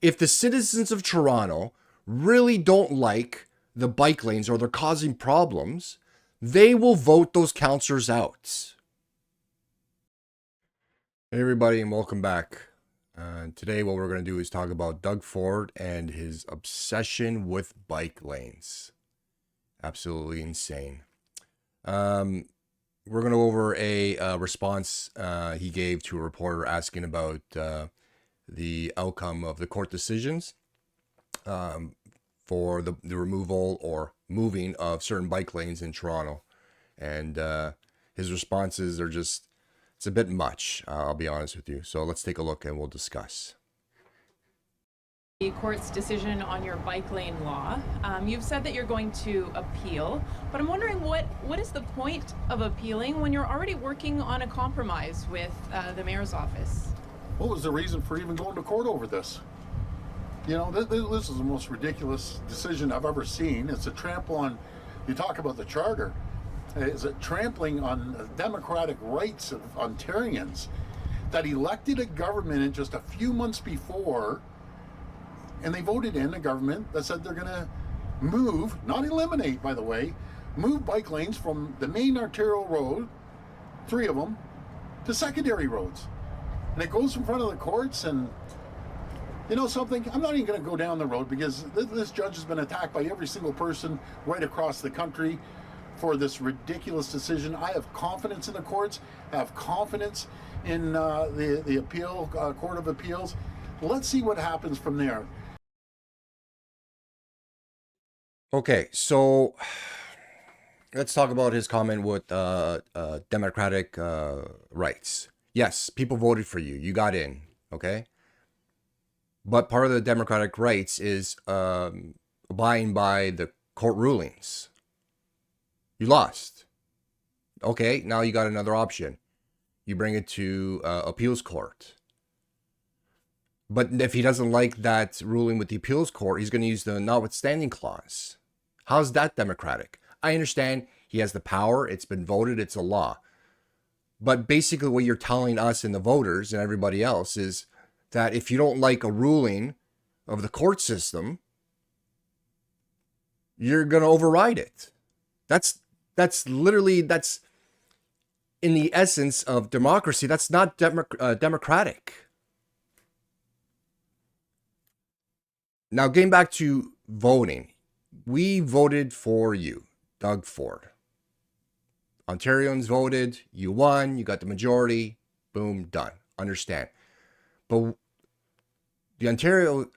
If the citizens of Toronto really don't like the bike lanes or they're causing problems, they will vote those councillors out. Hey everybody, and welcome back. Today what we're going to do is talk about Doug Ford and his obsession with bike lanes. Absolutely insane. We're going to go over a response he gave to a reporter asking about the outcome of the court decisions for the removal or moving of certain bike lanes in Toronto. And his responses are just, it's a bit much, I'll be honest with you. So let's take a look and we'll discuss. The court's decision on your bike lane law. You've said that you're going to appeal, but I'm wondering what is the point of appealing when you're already working on a compromise with the mayor's office? What was the reason for even going to court over this? You know, this is the most ridiculous decision I've ever seen. It's a trample on, you talk about the charter, it's a trampling on democratic rights of Ontarians that elected a government in just a few months before, and they voted in a government that said they're going to move, not eliminate, by the way, move bike lanes from the main arterial road, 3 of them, to secondary roads. And it goes in front of the courts, and you know something? I'm not even going to go down the road because this judge has been attacked by every single person right across the country for this ridiculous decision. I have confidence in the courts. I have confidence in the appeal, Court of Appeals. Let's see what happens from there. Okay, so let's talk about his comment with democratic rights. Yes, people voted for you. You got in, okay? But part of the democratic rights is abiding by the court rulings. You lost. Okay, now you got another option. You bring it to appeals court. But if he doesn't like that ruling with the appeals court, he's going to use the notwithstanding clause. How's that democratic? I understand he has the power. It's been voted. It's a law. But basically what you're telling us and the voters and everybody else is that if you don't like a ruling of the court system, you're going to override it. That's in the essence of democracy. That's not democratic. Now, getting back to voting, we voted for you, Doug Ford. Ontarians voted, you won, you got the majority, boom, done. Understand. But the Ontario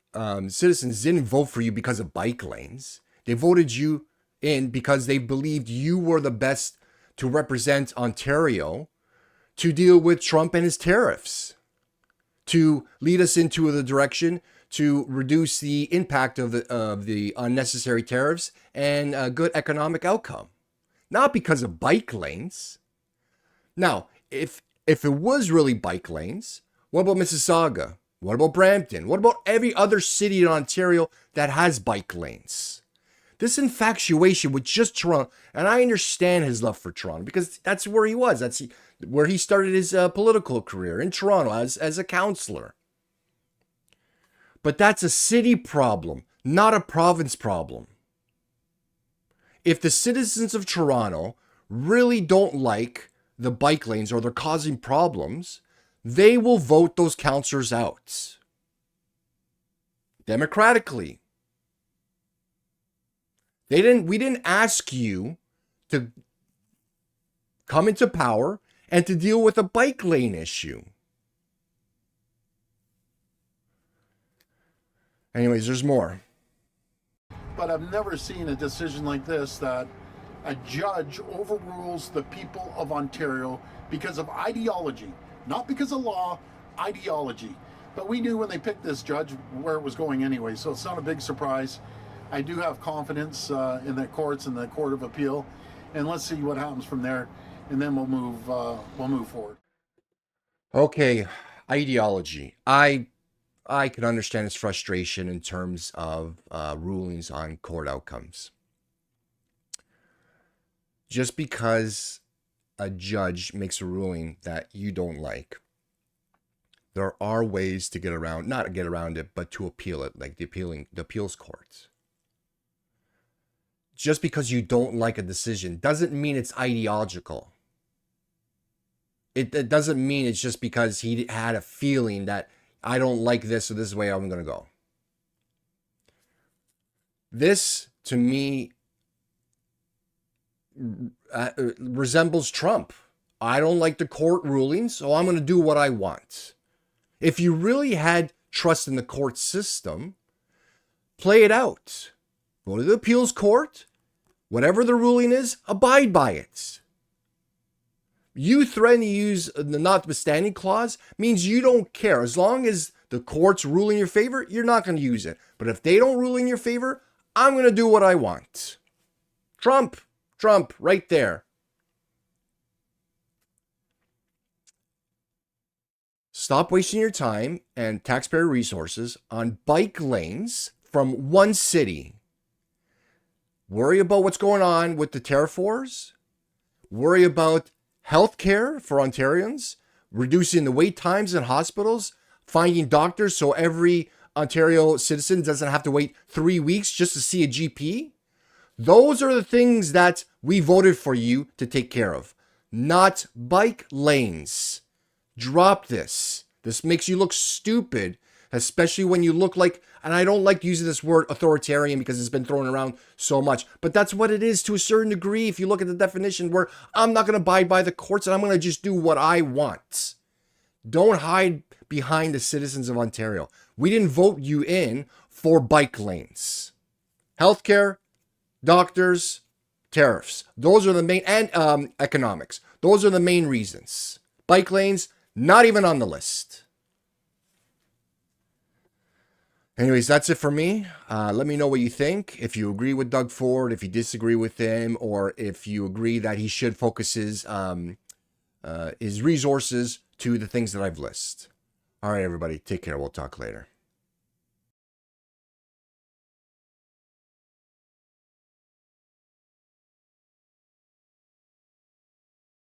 citizens didn't vote for you because of bike lanes. They voted you in because they believed you were the best to represent Ontario to deal with Trump and his tariffs, to lead us into the direction to reduce the impact of the unnecessary tariffs and a good economic outcome. Not because of bike lanes. Now, if it was really bike lanes, what about Mississauga? What about Brampton? What about every other city in Ontario that has bike lanes? This infatuation with just Toronto, and I understand his love for Toronto because that's where he was. That's where he started his political career, in Toronto as a councillor. But that's a city problem, not a province problem. If the citizens of Toronto really don't like the bike lanes or they're causing problems, they will vote those councillors out. Democratically. We didn't ask you to come into power and to deal with a bike lane issue. Anyways, there's more. But I've never seen a decision like this, that a judge overrules the people of Ontario because of ideology, not because of law, ideology. But we knew when they picked this judge where it was going anyway, so it's not a big surprise. I do have confidence in the courts and the Court of Appeal, and let's see what happens from there, and then we'll move forward. Okay, ideology. I can understand his frustration in terms of rulings on court outcomes. Just because a judge makes a ruling that you don't like, there are ways to get around, not get around it, but to appeal it, like the appeals courts. Just because you don't like a decision doesn't mean it's ideological. It doesn't mean it's just because he had a feeling that I don't like this, so this is the way I'm going to go. This, to me, resembles Trump. I don't like the court rulings, so I'm going to do what I want. If you really had trust in the court system, play it out. Go to the appeals court. Whatever the ruling is, abide by it. You threaten to use the notwithstanding clause means you don't care. As long as the courts rule in your favor, you're not going to use it. But if they don't rule in your favor, I'm going to do what I want. Trump, right there. Stop wasting your time and taxpayer resources on bike lanes from one city. Worry about what's going on with the Tariff Wars. Worry about healthcare for Ontarians, reducing the wait times in hospitals, finding doctors so every Ontario citizen doesn't have to wait 3 weeks just to see a GP. Those are the things that we voted for you to take care of, not bike lanes. Drop this. This makes you look stupid, especially when you look like, and I don't like using this word authoritarian because it's been thrown around so much, but that's what it is to a certain degree. If you look at the definition, where I'm not going to abide by the courts and I'm going to just do what I want. Don't hide behind the citizens of Ontario. We didn't vote you in for bike lanes. Healthcare, doctors, tariffs. Those are the main, and economics. Those are the main reasons. Bike lanes, not even on the list. Anyways, that's it for me. Let me know what you think. If you agree with Doug Ford, if you disagree with him, or if you agree that he should focus his resources to the things that I've listed. All right, everybody. Take care. We'll talk later.